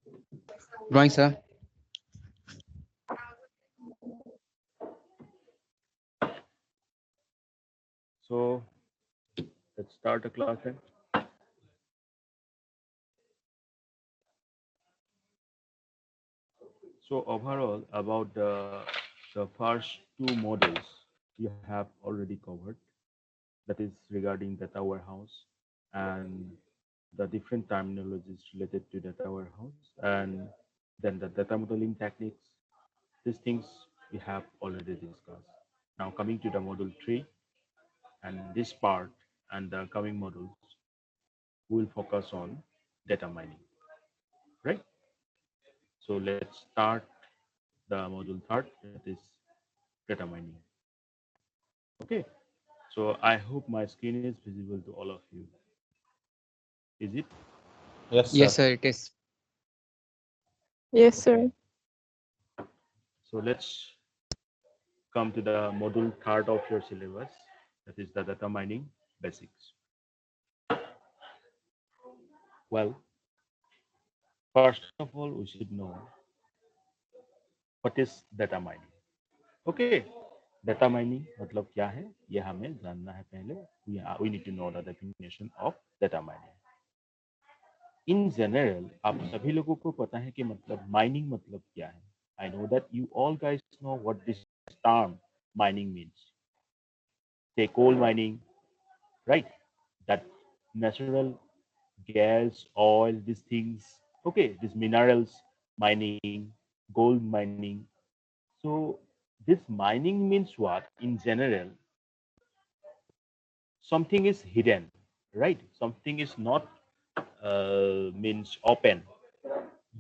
Good morning, sir. So let's start the class then. So overall, about the first two models you have already covered. That is regarding data warehouse and the different terminologies related to data warehouse, and then the data modeling techniques. These things we have already discussed. Now coming to the module 3 and this part and the coming modules, we will focus on data mining, right? So let's start the module third, that is data mining. Okay, so I hope my screen is visible to all of you. Is it? Yes, Yes, sir. sir, it is. Yes, Okay, sir. so let's come to the module third of your syllabus, that is the data mining basics. Well, first of all, we should know what is data mining. Okay, data mining मतलब क्या है ये हमें जानना है पहले. We need to know the definition of data mining. In general, आप सभी लोगों को पता है कि मतलब mining मतलब क्या है. I know that you all guys know what this term mining means. Say coal mining, right? That natural gas, oil, these things. Okay, these minerals mining, gold mining. So this mining means what? In general, something is hidden, right? Something is not means open.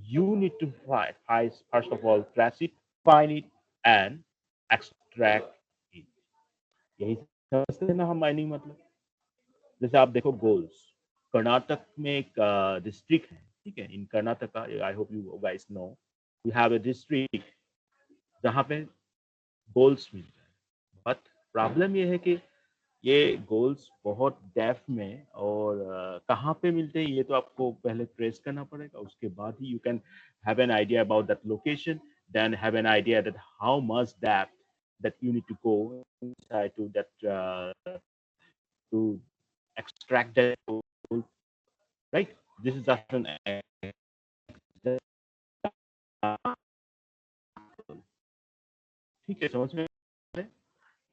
You need to find, first of all, trace it, find it, and extract it. यही समझते हैं ना हम mining मतलब. जैसे आप देखो goals, Karnataka में एक डिस्ट्रिक्ट है, ठीक है, in Karnataka, I hope you guys know, we have a district जहाँ पे गोल्स मिलता है. बट प्रॉब्लम ये है कि ये गोल्स बहुत डेप्थ में और कहाँ पे मिलते हैं ये तो आपको पहले ट्रेस करना पड़ेगा. उसके बाद ही you can have an idea about that location, then have an idea that how much depth that you need to go inside to that to extract that gold, right? This is just an ठीक है, समझ में आया?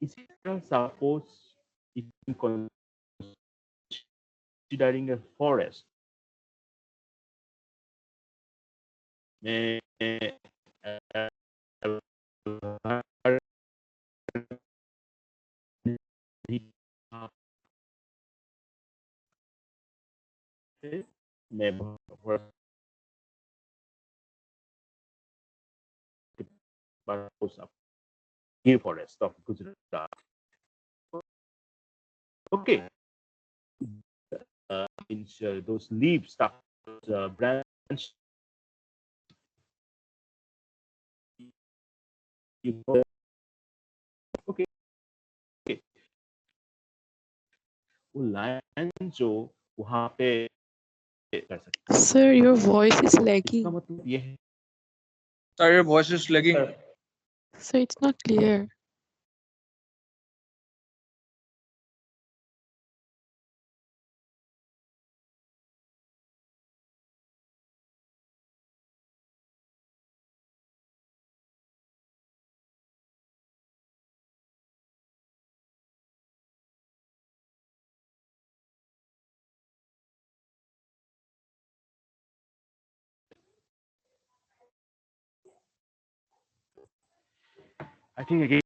इसी तरह suppose if you considering a forest में मैं Gir forest of Gujarat. Okay, means those leaves, stuff, branch, you know, okay, वो लाइन जो वहाँ पे कर सकते हैं. Sir, your voice is इसका lagging. मतलब ये है. Sir, your voice is lagging. Sir, it's not clear. I think again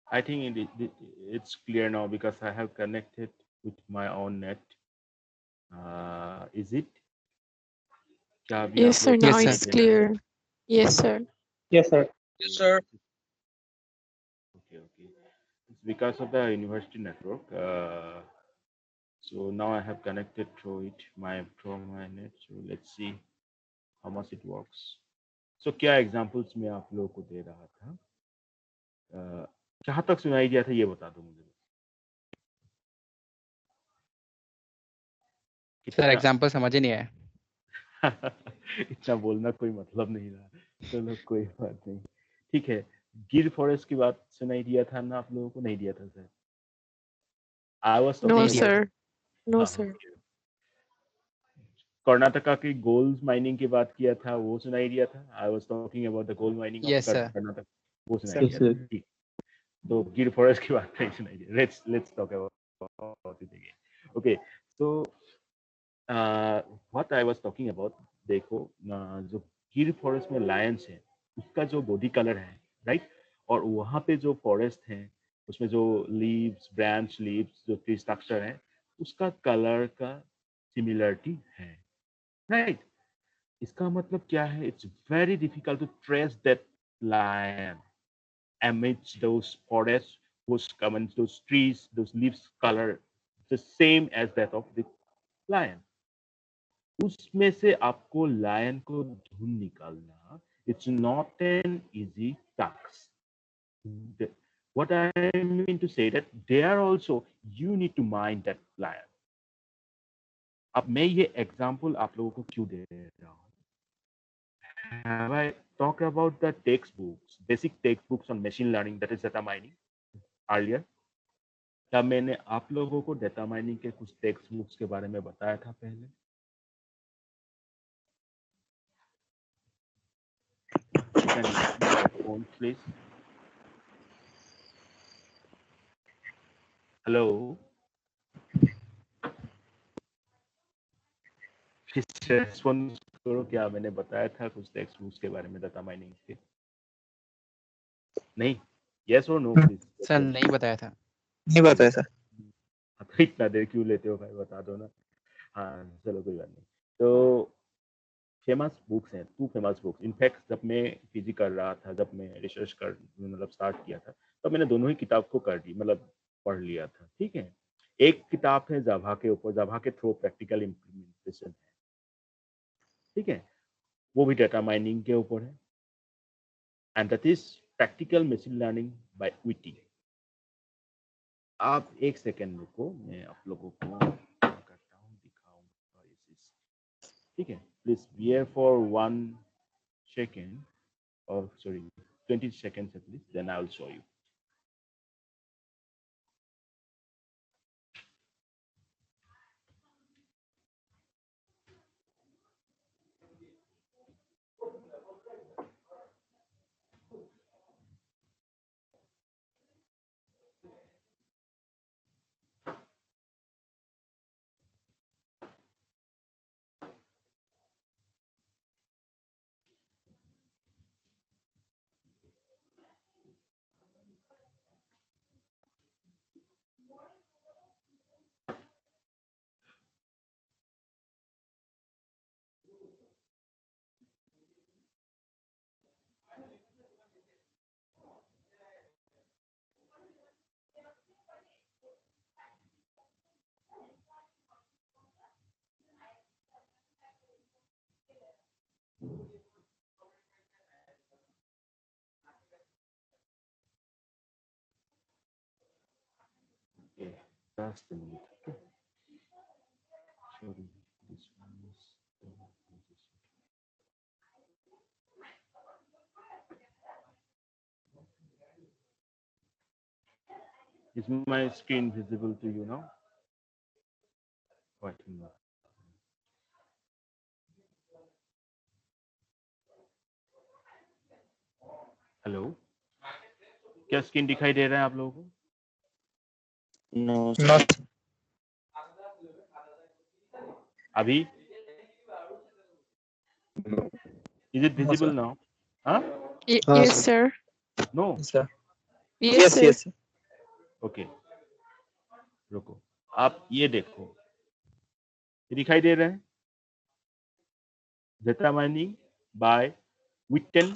I think it's clear now because I have connected with my own net. Is it? क्या अभी Yes, आप sir. लोग को Now Yes, दिखाई sir. it's दे रहा है? clear. Yes, sir. Yes, sir. Yes, sir. Okay, okay. It's because of the university network. So now I have connected through my net. So let's see how much it works. So क्या examples मैं आप लोगों को दे रहा था? कहाँ तक सुनाई दिया था ये बता दो मुझे. सर कितना एग्जांपल समझ ही नहीं आया. इतना बोलना कोई मतलब नहीं रहा. चलो कोई बात नहीं. ठीक है. गिर फॉरेस्ट की बात सुनाई दिया था ना आप लोगों को? नहीं दिया था सर. I was No, नहीं talking दिया about था. sir. No, हाँ, sir. okay. कर्नाटका की गोल्ड माइनिंग की बात किया था वो सुनाई दिया था. आई was talking about the gold mining of Yes, sir. Karnataka. वो सुनाई Yes, दिया sir. था. ठीक. तो गिर फॉरेस्ट की बात नहीं सुनाई दी. Let's talk about it again. Okay. So what I was talking about. देखो जो गिर फॉरेस्ट में लायंस है उसका जो बॉडी कलर है, राइट, और वहाँ पे जो फॉरेस्ट है उसमें जो लीव्स, ब्रांच लीव्स, जो ट्री स्ट्रक्चर है उसका कलर का सिमिलरिटी है, राइट. इसका मतलब क्या है? It's very difficult to trace that lion amidst those forests, those commons, those trees, those leaves color the same as that of the lion. उसमें से आपको लायन को ढूंढ निकालना, it's not an easy task. What I mean to say that there also you need to mind that lion. अब मैं ये example आप लोगों को क्यों दे रहा हूँ? Have I talked about the textbooks, basic textbooks on machine learning, that is data mining, earlier? क्या मैंने आप लोगों को डेटा माइनिंग के कुछ टेक्स्ट बुक्स के बारे में बताया था पहले? Can you see your phone, please? Hello, please response करो. क्या मैंने बताया था कुछ टेक्स्ट बुक्स के बारे में डेटा माइनिंग के? नहीं? यस और नो प्लीज. सर नहीं बताया था. नहीं बताया सर. तो इतना देर क्यों लेते हो भाई, बता दो ना. हाँ चलो कोई बात नहीं. तो फेमस बुक्स हैं, 2 फेमस बुक्स. इनफैक्ट जब मैं पीजी कर रहा था, जब मैं रिसर्च कर मतलब स्टार्ट किया था, तो मैंने दोनों ही किताब को कर दी, मतलब पढ़ लिया था. ठीक है. एक किताब है जावा के ऊपर, जावा के थ्रू प्रैक्टिकल इम्प्लीमेंटेशन है. ठीक है. वो भी डेटा माइनिंग के ऊपर है. And that is practical machine learning by witty. आप एक सेकेंड रुको, मैं आप लोगों को करता हूँ, दिखाऊंगा ये चीज. ठीक है. Please bear for 1 second, or sorry, 20 seconds at least, then I will show you. Okay, just a minute. Okay. Sorry, this one is. Is my screen visible to you now? What? No. Hello, क्या screen दिखाई दे रहा है आप लोगों को? No, not. अभी? Is it visible now? Huh? हाँ Yes, sir. sir. No. Sir. Yes, Yes, sir. yes, sir. Okay, रुको, आप ये देखो, ये दिखाई दे रहा है, डेटा माइनिंग बाय विटन,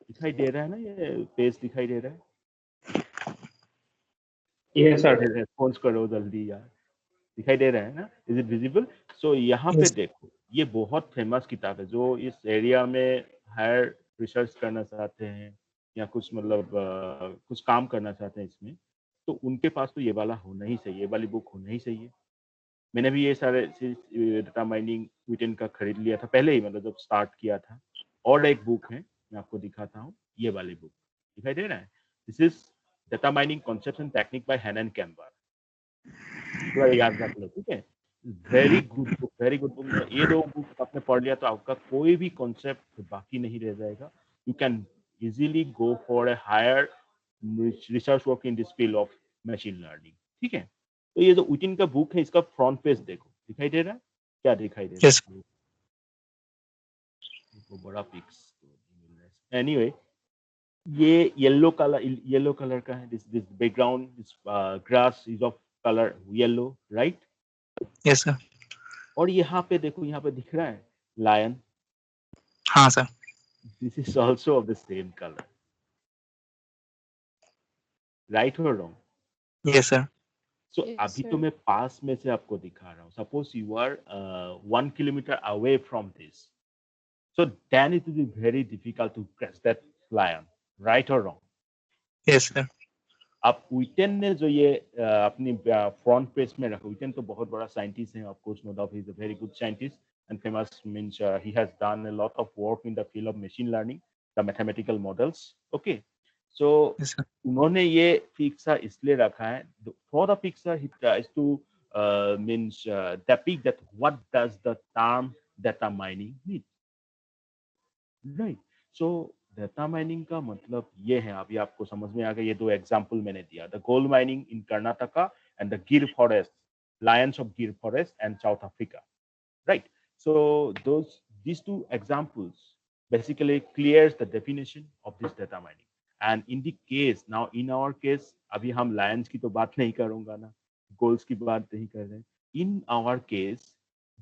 दिखाई दे रहा है ना, ये पेज दिखाई दे रहा है, Yes, sir. रेस्पॉन्स करो जल्दी यार, दिखाई दे रहा है ना, इज इट विजिबल? सो यहाँ पे Yes. देखो, ये बहुत फेमस किताब है, जो इस एरिया में हायर रिसर्च करना चाहते हैं या कुछ मतलब कुछ काम करना चाहते हैं इसमें, तो उनके पास तो ये वाला होना ही चाहिए, ये वाली बुक होना ही चाहिए। मैंने भी ये सारे डेटा माइनिंग विटेन का खरीद लिया था पहले ही, मतलब जब स्टार्ट किया था। और एक बुक है, मैं आपको दिखाता हूँ, ये वाली बुक दिखाई दे रहा है, this is data mining concept and technique by Han and Kamber, पूरा याद रख लो, ठीक है। Very good book, very good book. ये दो बुक आपने पढ़ लिया तो आपका कोई भी कॉन्सेप्ट बाकी नहीं रह जाएगा। You can easily go for a higher research work in this field of machine learning, ठीक है। तो ये जो विटिन का बुक है, इसका फ्रंट पेज देखो, दिखाई दे रहा है, क्या दिखाई दे रहा Yes. है? वो बड़ा पिक्स एनीवे, ये येलो कलर का है, this this background, this grass is of colour yellow, right. Yes, sir. और यहाँ पे देखो, यहाँ पे दिख रहा है लायन, हाँ sir. This is also of the same colour, right और रॉन्ग? Yes, sir. सो Yes, अभी तो sir. मैं पास में से आपको दिखा रहा हूँ, suppose you are 1 kilometre away from this, so then it will be very difficult to catch that lion, right और रॉन्ग? Yes, sir. अब विटेन ने जो ये अपनी फ्रंट पेज में रखा, विटेन तो बहुत बड़ा साइंटिस्ट है, of course, no doubt, he is a very good scientist and famous, means he has done a lot of work in the field of machine learning, the mathematical models, okay. So Yes, sir. उन्होंने ये picture इसलिए रखा है, for the picture he tries to means depict that what does the term data mining mean, right. So data mining का मतलब ये है, अभी आपको समझ में आ गया, ये दो एग्जांपल मैंने दिया, the gold mining in Karnataka and the गिर फॉरेस्ट, लायंस ऑफ गिर forest and south Africa, right? So these two examples basically clears the definition of this data mining. And in the case now, in our case, अभी हम lions की तो बात नहीं करूंगा ना, goals की बात नहीं कर रहे हैं। In our case,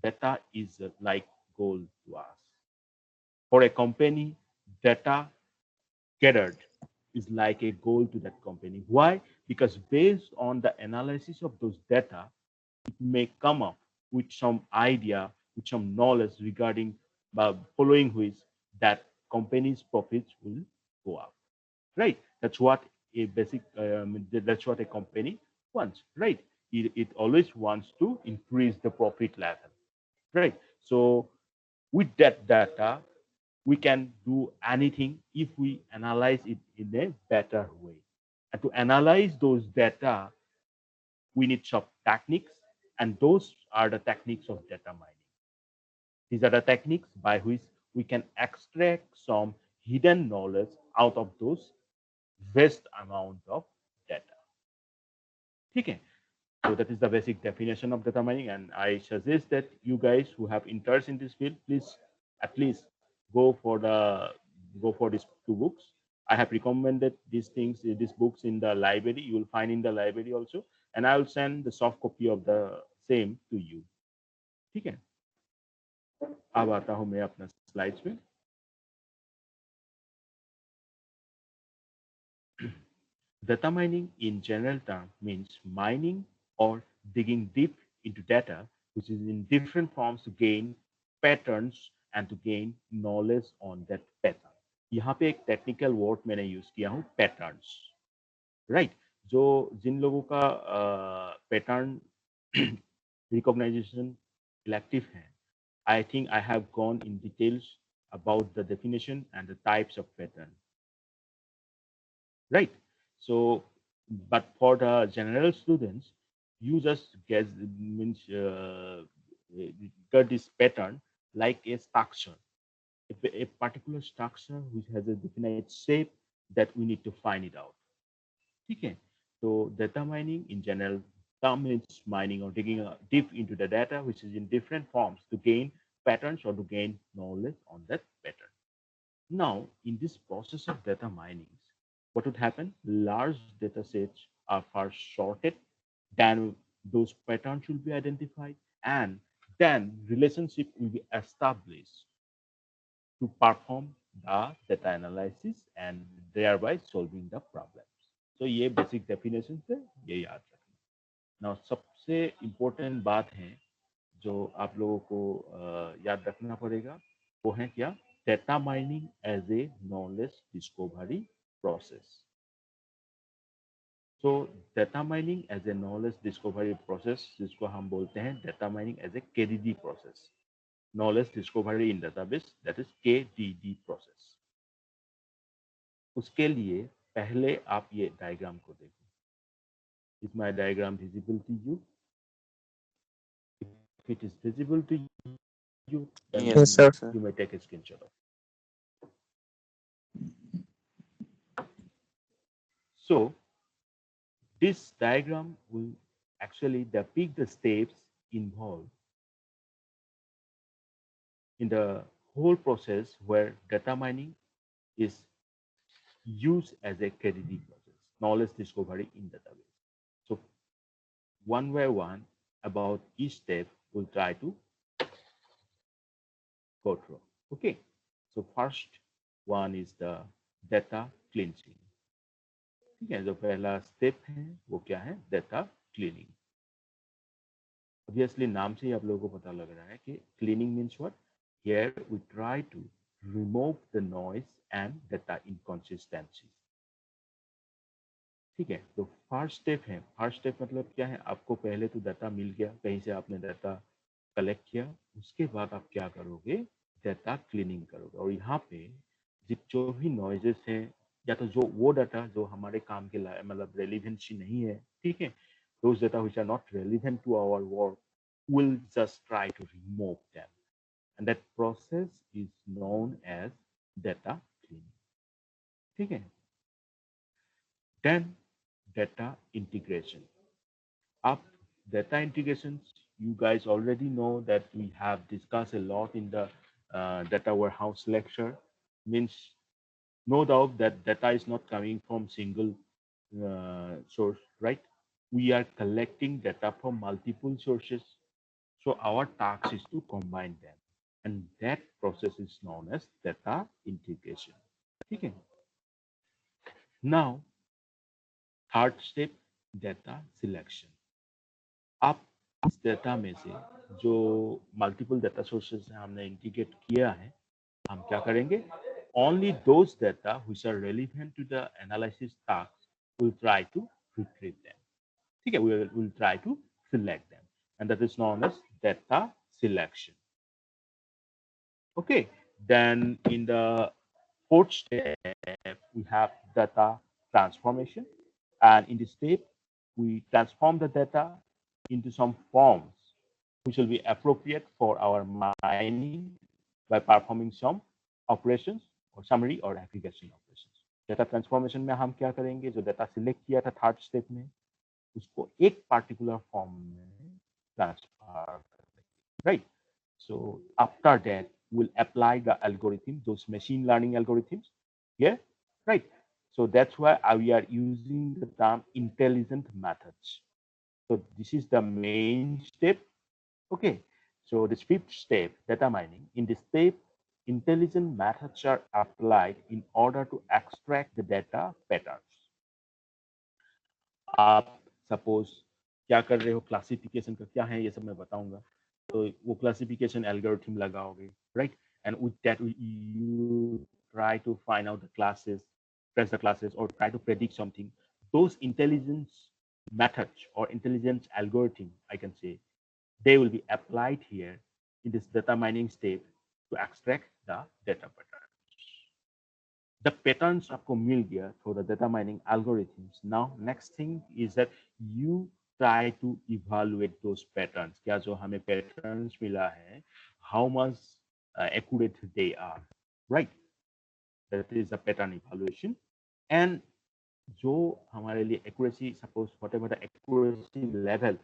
data is like gold to us. For a company, data gathered is like a goal to that company. Why? Because based on the analysis of those data, it may come up with some idea, with some knowledge regarding following which that company's profits will go up, right? That's what a basic, that's what a company wants, right? It always wants to increase the profit level, right? So with that data, we can do anything if we analyze it in a better way. And to analyze those data, we need some techniques, and those are the techniques of data mining. These are the techniques by which we can extract some hidden knowledge out of those vast amount of data. Okay. So that is the basic definition of data mining, and I suggest that you guys who have interest in this field, please at least go for these two books. I have recommended these books in the library. You will find in the library also, and I will send the soft copy of the same to you. ठीक है, अब आता हूँ मैं अपना slides में। Data mining in general term means mining or digging deep into data, which is in different forms to gain patterns and to gain knowledge on that pattern. यहाँ पे एक टेक्निकल वर्ड मैंने यूज किया हूँ, patterns, right. जो जिन लोगों का pattern recognition elective है, I think I have gone in details about the definition and the types of pattern, right? So, but for the general students, you just guess, means get this pattern like a structure, a particular structure which has a definite shape that we need to find it out. Okay. So data mining in general term means mining or digging deep into the data, which is in different forms to gain patterns or to gain knowledge on that pattern. Now, in this process of data mining, what would happen? Large data sets are first sorted, then those patterns will be identified, and then relationship will be established to perform the data analysis and thereby solving the problems. So ये basic definition है, ये याद रखना. Now सबसे important बात है जो आप लोगों को याद रखना पड़ेगा वो है क्या? Data mining as a knowledge discovery process. So data mining as a knowledge discovery process जिसको हम बोलते हैं data mining as a KDD process. Knowledge discovery in database, that is KDD process. उसके लिए पहले आप ये डायग्राम को देखो. Is my diagram visible to you? If it is visible to you, then Yes, sir. you may take a screenshot of it. So this diagram will actually depict the steps involved in the whole process where data mining is used as a KDD process, knowledge discovery in database. So one by one, about each step, we'll try to go through. Okay. So first one is the data cleansing. ठीक है, जो पहला step है वो क्या है? Data cleaning. Obviously नाम से ही आप लोगों को पता लग रहा है कि cleaning means what? Here we try to remove the noise and data inconsistencies. ठीक है, तो फर्स्ट स्टेप है. फर्स्ट स्टेप मतलब क्या है? आपको पहले तो डाटा मिल गया, कहीं से आपने डाटा कलेक्ट किया, उसके बाद आप क्या करोगे? डाटा क्लीनिंग करोगे. और यहाँ पे जो भी नॉइजेस हैं या तो जो वो डाटा जो हमारे काम के मतलब रेलिवेंसी नहीं है, ठीक है, those data which are not relevant to our work, will just try to remove them, and that process is known as data cleaning. ठीक है. Then data integration. Up data integrations, you guys already know that we have discussed a lot in the data warehouse lecture. Means no doubt that data is not coming from single source, right? We are collecting data from multiple sources. So our task is to combine them. And that process is known as data integration. Okay. Now, third step, data selection. आप इस data में से जो multiple data sources हमने integrate किया है, हम क्या करेंगे? Only those data which are relevant to the analysis task will try to retrieve them. ठीक है, we will try to select them, and that is known as data selection. Okay, then in the fourth step we have data transformation, and in this step we transform the data into some forms which will be appropriate for our mining by performing some operations or summary or aggregation operations. Data transformation में हम क्या करेंगे? जो data select किया था third step में, उसको एक particular form में transfer करेंगे, right? So after that, we'll apply the algorithm, those machine learning algorithms. Yeah, right. So that's why we are using the term intelligent methods. So this is the main step. Okay. So this fifth step, data mining. In this step, intelligent methods are applied in order to extract the data patterns. आप suppose क्या कर रहे हो? Classification का क्या है ये सब मैं बताऊंगा. तो वो क्लासिफिकेशन एल्गोरिथम लगाओगे, right? And with that you try to find out the classes, press the classes, or try to predict something. Those intelligence methods or intelligence algorithm, I can say, they will be applied here in this data mining step to extract the data patterns. The patterns आपको मिल गया through the data mining algorithms. Now, next thing is that you try to evaluate those patterns. क्या जो हमें patterns मिला है, how much accurate they are, right? That is the pattern evaluation. And जो हमारे लिए accuracy, suppose whatever the accuracy level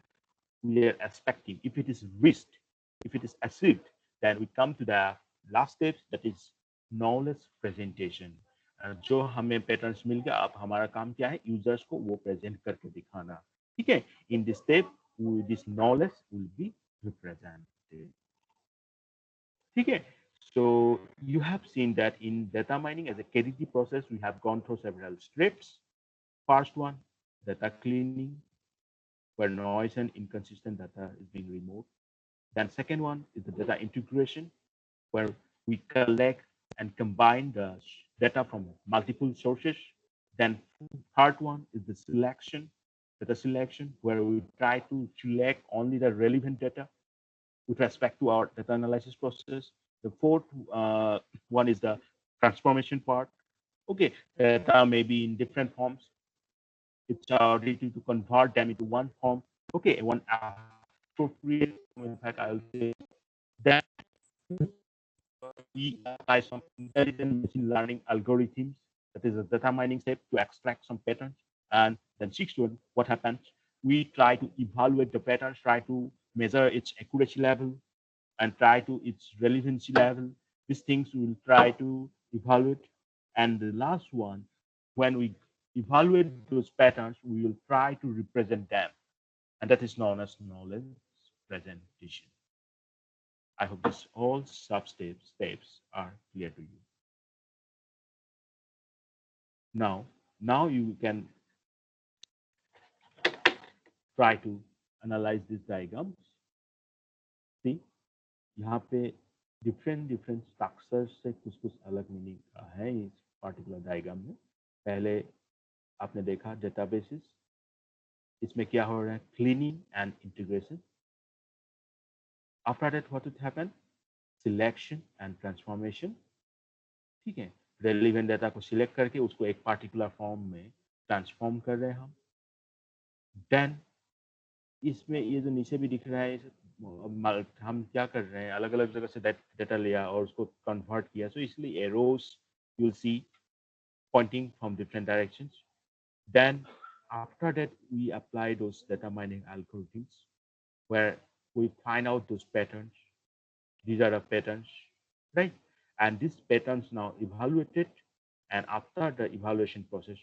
we are expecting, if it is reached, if it is achieved, then we come to the last step, that is knowledge presentation. जो हमें patterns मिल गया, अब हमारा काम क्या है, यूजर्स को वो प्रेजेंट करके दिखाना. ठीक है, in this step this knowledge will be represented. ठीक है. So you have seen that in data mining as a KDD process, we have gone through several steps. First one, data cleaning, where noise and inconsistent data is being removed. Then second one is the data integration, where we collect and combine the data from multiple sources. Then third one is the selection, data selection, where we try to select only the relevant data with respect to our data analysis process. The fourth one is the transformation part. Okay, data may be in different forms. It's our duty to convert them into one form. Okay, one appropriate. In fact, I'll say that we apply some intelligent machine learning algorithms. That is a data mining step to extract some patterns. And then sixth one, what happens? We try to evaluate the patterns, try to measure its accuracy level, and try to its relevancy level. These things we will try to evaluate. And the last one, when we evaluate those patterns, we will try to represent them. And that is known as knowledge presentation. I hope this all steps are clear to you. Now you can try to analyze these diagrams. See, यहाँ पे different structures से कुछ अलग meaning है इस particular diagram में. पहले आपने देखा databases, इसमें क्या हो रहा है, cleaning and integration. After that, what would happen? Selection and transformation. ठीक है, relevant data को select करके उसको एक particular form में transform कर रहे हैं हम. Then इसमें ये जो नीचे भी दिख रहा है, हम क्या कर रहे हैं, अलग अलग जगह से डाटा लिया और उसको कन्वर्ट किया. सो इसलिए arrows you will see pointing from different directions. Then after that, we apply those data mining algorithms where we find out those patterns. These are the patterns, right? And these patterns now evaluated, and after the evaluation process,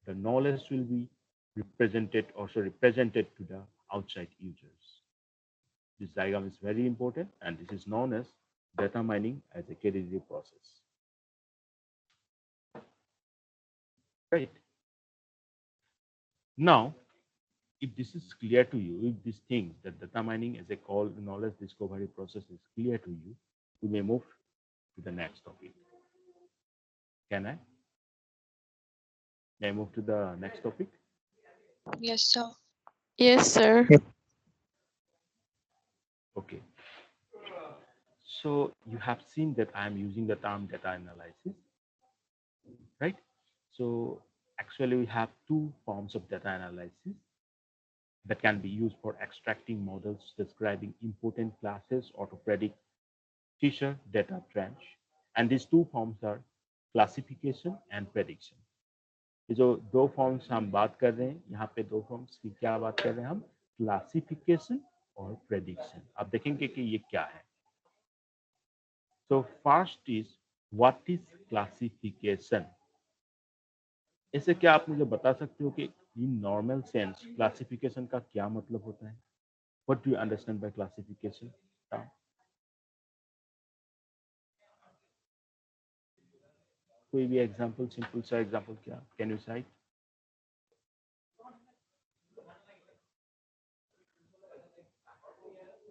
the knowledge will be represented to the outside users. This diagram is very important, and this is known as data mining as a KDD process. Right. Now, if this is clear to you, if this thing that data mining as a knowledge discovery process is clear to you, we may move to the next topic. Can I? May I move to the next topic? Yes, sir. Yes, sir. Yep. Okay. So you have seen that I am using the term data analysis, right? So actually we have two forms of data analysis that can be used for extracting models describing important classes or to predict future data trends. And these two forms are classification and prediction. ये जो दो forms हम बात कर रहे हैं, यहाँ पे दो फॉर्म्स की क्या बात कर रहे हैं हम, क्लासिफिकेशन और प्रेडिक्शन. आप देखेंगे कि ये क्या है. So first is what is classification? ऐसे क्या आप मुझे बता सकते हो कि in normal sense classification का क्या मतलब होता है? What do you understand by classification? कोई भी एग्जांपल, सिंपल सा एग्जांपल क्या can you site?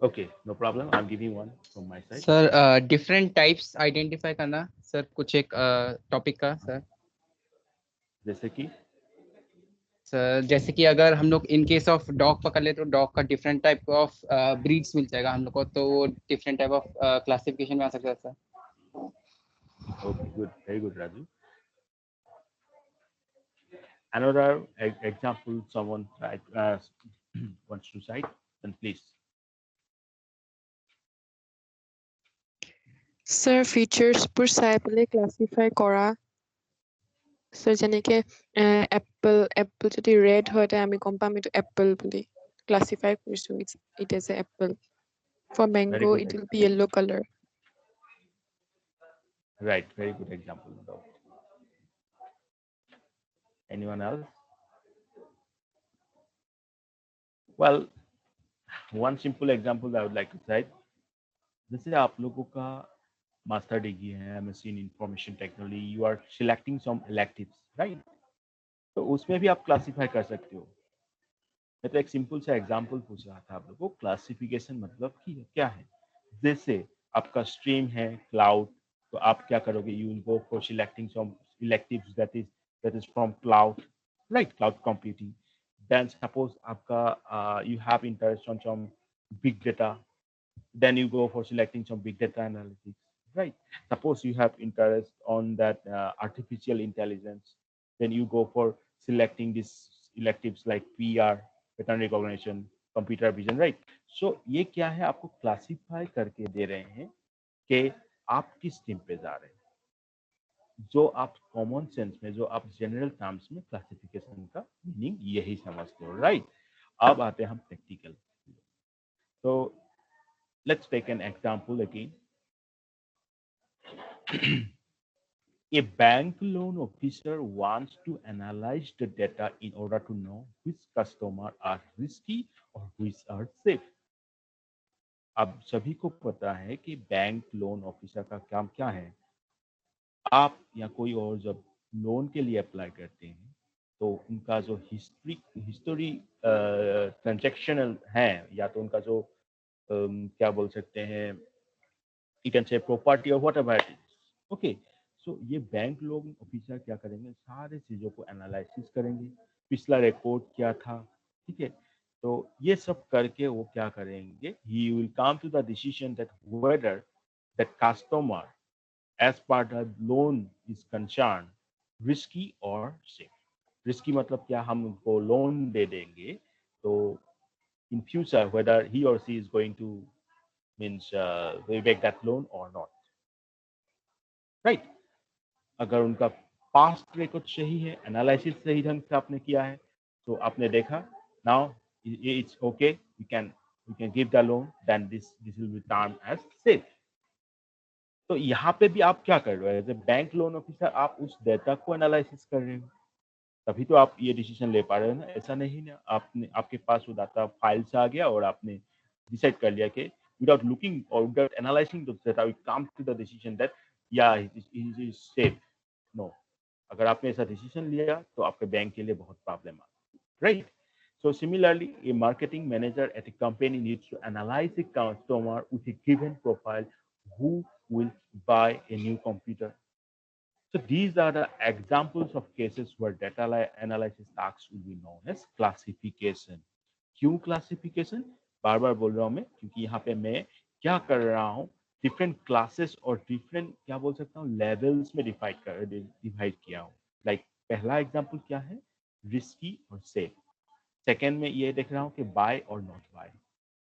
Okay, no problem. I'm giving one from my side. Sir different types identify करना सर, कुछ एक टॉपिक का सर. जैसे कि सर जैसे कि अगर हम लोग इन केस ऑफ डॉग पकड़ ले तो डॉग का डिफरेंट टाइप ऑफ ब्रीड्स मिल जाएगा हम लोग को, तो वो डिफरेंट टाइप ऑफ क्लासिफिकेशन में आ सकता है sir. Okay, good, very good, Raju. Another example someone wants to cite, then please. Sir, features বোৰ চাই পেলাই classify কৰা. Sir, যেনেকে apple যদি red হয় তে আমি গম পাম এইটো apple বুলি classify কৰিছো. It is a apple. For mango, good it will be yellow color. Right, very good example. Anyone else? Well, one simple example I would like to cite. जैसे आप लोगों का मास्टर डिग्री है MSc in information technology, you are selecting some electives, right? तो उसमें भी आप classify कर सकते हो। मैं तो एक सिंपल सा एग्जांपल पूछ रहा था आप लोगों को, क्लासिफिकेशन मतलब कि क्या है। जैसे आपका स्ट्रीम है क्लाउड, तो आप क्या करोगे, you will go for selecting some electives that is from cloud, right? Cloud computing. Then suppose आपका you have interest on some big data, then you go for selecting some big data analytics, right? Suppose you have interest on that artificial intelligence, then you go for selecting these electives like PR, pattern recognition, computer vision, right? So ये क्या है, आपको classify करके दे रहे हैं कि आप किस टीम पे जा रहे हैं, जो आप कॉमन सेंस में, जो आप जनरल टर्म्स में क्लासिफिकेशन का मीनिंग यही समझते हो, राइट? अब आते हैं हम प्रैक्टिकल। तो let's take an example again. A bank loan officer wants to analyze the data in order to know which customers are risky or which are safe. अब सभी को पता है कि बैंक लोन ऑफिसर का काम क्या है। आप या कोई और जब लोन के लिए अप्लाई करते हैं तो उनका जो हिस्टोरी ट्रांजैक्शनल है, या तो उनका जो क्या बोल सकते हैं, you can say property or whatever it is. Okay, so ये बैंक लोन ऑफिसर क्या करेंगे, सारे चीजों को एनालिसिस करेंगे, पिछला रिकॉर्ड क्या था, ठीक है। तो ये सब करके वो क्या करेंगे, he will come to the decision that whether the customer as per the loan is concerned risky or safe. Risky मतलब क्या, हम उनको लोन दे देंगे तो in future whether he or she is going to means they make that loan or not, right? अगर उनका past record सही है, एनालिसिस सही ढंग से आपने किया है, तो आपने देखा now it's okay, we can give the loan, then this will be term as safe. तो यहाँ पे भी आप क्या कर रहे हो, as a bank loan officer आप उस डेटा को एनालिसिस कर रहे हो, तभी तो आप ये डिसीजन ले पा रहे हो ना। ऐसा नहीं ना आपने, आपके पास वो डाटा फाइल से आ गया और आपने डिसाइड कर लिया कि विदाउट लुकिंग और without analysing the data we come to the decision that या इट इज सेफ। नो, अगर आपने ऐसा डिसीजन लिया तो आपके बैंक के लिए बहुत प्रॉब्लम आ, right? So similarly, a marketing manager at a company needs to analyze a customer with a given profile who will buy a new computer. So these are the examples of cases where data analysis tasks will be known as classification. क्यों classification? बार बार बोल रहा हूँ मैं, क्योंकि यहाँ पे मैं क्या कर रहा हूँ, डिफरेंट क्लासेस और डिफरेंट क्या बोल सकता हूँ लेवल्स में डिवाइड किया हूँ। लाइक पहला एग्जांपल क्या है, रिस्की और सेफ। सेकेंड में ये देख रहा हूँ कि बाय और not buy.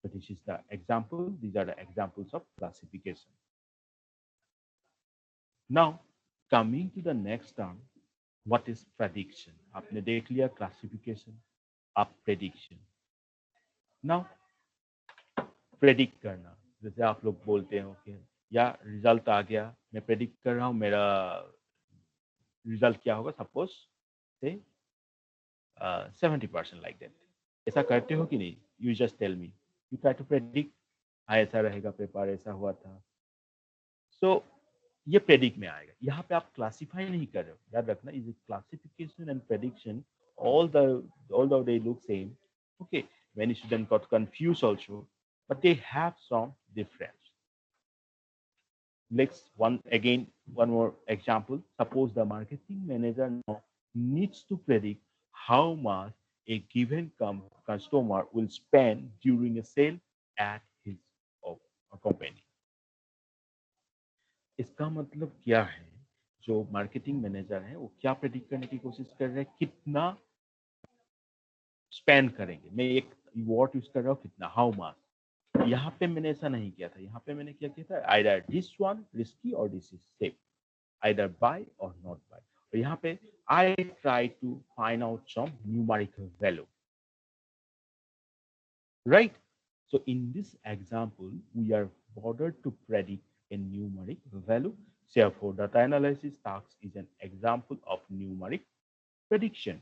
So this is the example. These are the examples of classification. Now coming to the next term, what is prediction? आपने देख लिया classification, आप prediction. Now predict करना, जैसे आप लोग बोलते हो कि या रिजल्ट आ गया, मैं प्रेडिक्ट कर रहा हूँ मेरा रिजल्ट क्या होगा, सपोज से 70% लाइक दैट। ऐसा करते हो कि नहीं? You just tell me, you try to predict, हाँ ऐसा रहेगा पेपर, ऐसा हुआ था। सो ये प्रेडिक्ट में आएगा। यहाँ पे आप क्लासिफाई नहीं कर रहे हो, याद रखना, is classification and prediction although they look same, okay, many students got confused also, but they have some difference. Let's one more example. Suppose the marketing manager now needs to predict how much a given customer will spend during a sale at his company. इसका मतलब क्या है, जो marketing manager है वो क्या predict करने की कोशिश कर रहे हैं, कितना स्पेंड करेंगे। मैं एक वर्ड यूज कर रहा हूँ, कितना, हाउ मच। यहाँ पे मैंने ऐसा नहीं किया था, यहाँ पे मैंने क्या किया था, आइदर दिस वन रिस्की और this is safe, either buy और नॉट बाय। और यहाँ पे I try to find out some numerical value, right? So in this example, we are ordered to predict a numeric value. Therefore, data analysis task is an example of numeric prediction.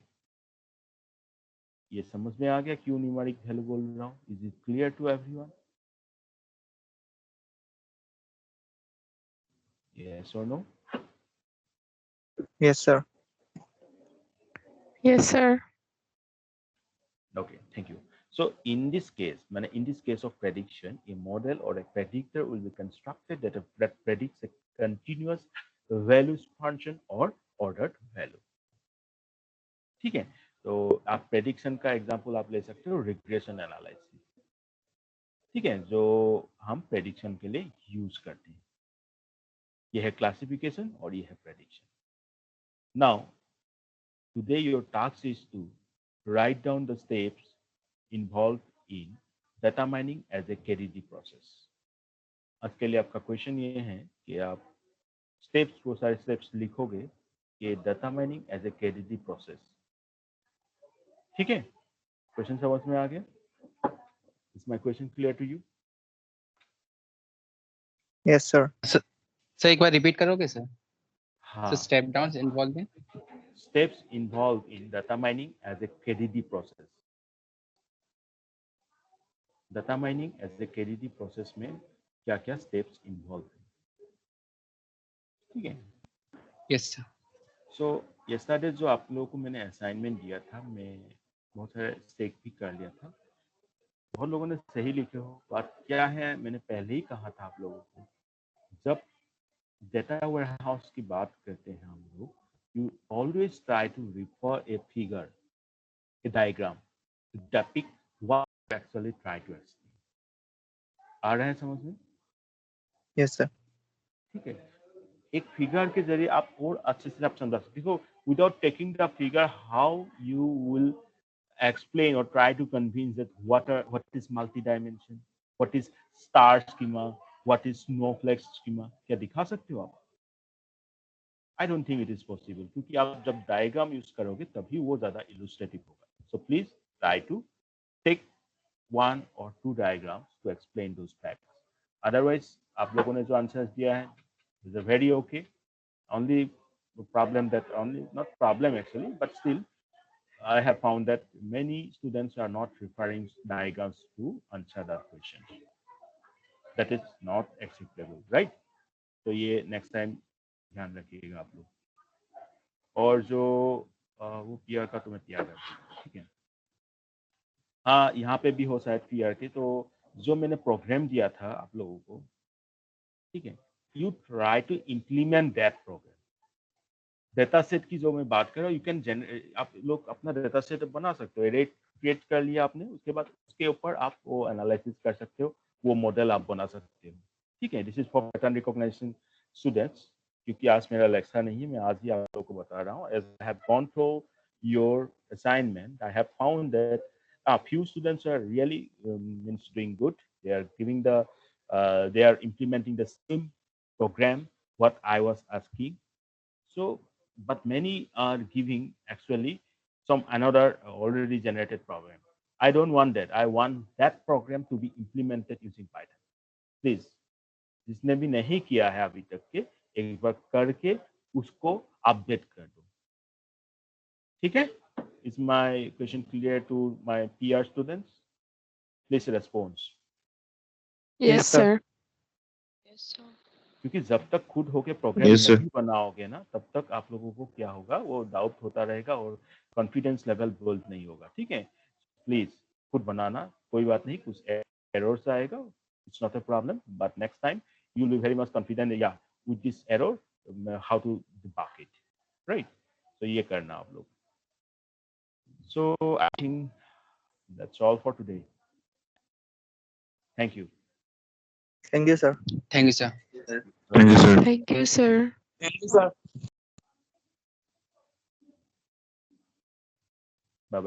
ये समझ में आ गया क्यों numeric value बोल रहा हूँ? Is it clear to everyone? Yes or no? Yes, sir. Yes, sir. Okay, thank you. So in this case, in this case of prediction, a model or a predictor will be constructed that predicts a continuous value function or ordered value. ठीक है, तो आप prediction का example आप ले सकते हो regression analysis, ठीक है, जो हम प्रेडिक्शन के लिए यूज करते हैं. ये है क्लासिफिकेशन और ये है prediction. Now today your task is to write down the steps involved in data mining as a KDD process. आज के लिए आपका क्वेश्चन ये है कि आप स्टेप्स, वो सारे स्टेप्स लिखोगे कि data mining as a KDD process. ठीक है, क्वेश्चन समझ में आ गया? Is my question clear to you? Yes, sir. Sir एक बार रिपीट करोगे सर? हाँ. So step downs involved in Steps involved in data mining as a KDD process. Data mining as a KDD process में क्या क्या steps involved हैं? ठीक है. yes sir. So yesterday जो आप लोगों को मैंने असाइनमेंट दिया था, मैं बहुत सारे स्टेक भी कर लिया था. बहुत लोगों ने सही लिखे हो. बात क्या है, मैंने पहले ही कहा था आप लोगों को, जब डेटा वेयरहाउस की बात करते हैं हम लोग, you always try to refer a figure, a diagram to depict what you actually try to explain. आ रहा है समझ में? Yes, sir. ठीक है, एक फिगर के जरिए आप और अच्छे से आप समझा सकते हो. Without taking the figure, how you will explain or try to convince that what is multi-dimension, what is star schema, what is snowflake schema? क्या दिखा सकते हो आप? I don't think it is possible, क्योंकि आप जब डायग्राम यूज करोगे तभी वो ज्यादा इलुस्ट्रेटिव होगा. So please try to take 1 or 2 diagrams to explain those facts. Otherwise, आप लोगों ने जो आंसर्स दिया है is a very okay. Only problem that not problem actually, but still I have found that many students are not referring diagrams to answer that question. That is not acceptable, right? तो ये next time ध्यान रखिएगा आप लोग. और जो वो PR का तो मैं तैयार करता, ठीक है. हाँ, यहाँ पे भी हो शायद पीआर के. तो जो मैंने प्रोग्राम दिया था आप लोगों को, ठीक है, you try to implement that program. Data set की जो मैं बात कर रहा हूँ, यू कैन आप लोग अपना डेटा सेट बना सकते हो. एरे क्रिएट कर लिया आपने, उसके बाद उसके ऊपर आप वो एनालिसिस कर सकते हो, वो मॉडल आप बना सकते हो. ठीक है, this is for pattern recognition students. क्योंकि आज मेरा लेक्चर नहीं है, मैं आज ही आप लोगों को बता रहा हूँ. As I have gone through your assignment, I have found that few students are really means doing good. They are giving they are implementing the same program what I was asking. So, but many are giving actually some another already generated program. I don't want that. I want that program to be implemented using Python. Please, जिसने भी नहीं किया है अभी तक के, एक बार करके उसको अपडेट कर दो. ठीक है? Is my question clear to my PR students? Please respond. Yes, sir. Yes, sir. क्योंकि जब तक खुद होके प्रोग्राम नहीं बनाओगे ना, तब तक आप लोगों को क्या होगा, वो डाउट होता रहेगा और कॉन्फिडेंस लेवल बिल्ड नहीं होगा. ठीक है, प्लीज खुद बनाना. कोई बात नहीं, कुछ एरर्स आएगा, it's not a problem, but next time you will be very much confident या with this error how to debug it, right? तो ये करना आप लोग. So I think that's all for today. Thank you. Thank you, sir. Thank you sir. Thank you, sir. Thank you, sir. Thank you, sir.